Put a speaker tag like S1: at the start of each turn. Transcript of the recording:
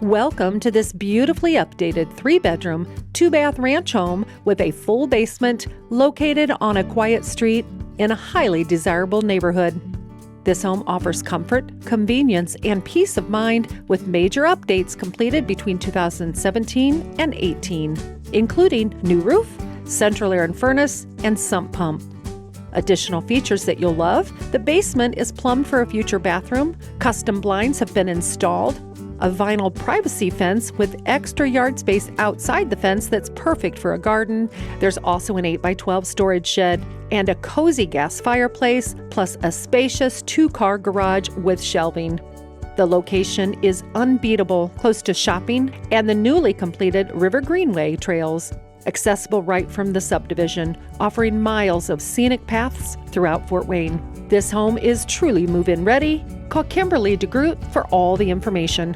S1: Welcome to this beautifully updated 3-bedroom, 2-bath ranch home with a full basement located on a quiet street in a highly desirable neighborhood. This home offers comfort, convenience, and peace of mind with major updates completed between 2017 and 18, including new roof, central air and furnace, and sump pump. Additional features that you'll love: the basement is plumbed for a future bathroom, custom blinds have been installed, a vinyl privacy fence with extra yard space outside the fence that's perfect for a garden. There's also an 8x12 storage shed and a cozy gas fireplace, plus a spacious 2-car garage with shelving. The location is unbeatable, close to shopping and the newly completed River Greenway Trails, accessible right from the subdivision, offering miles of scenic paths throughout Fort Wayne. This home is truly move-in ready. Call Kimberly DeGroot for all the information.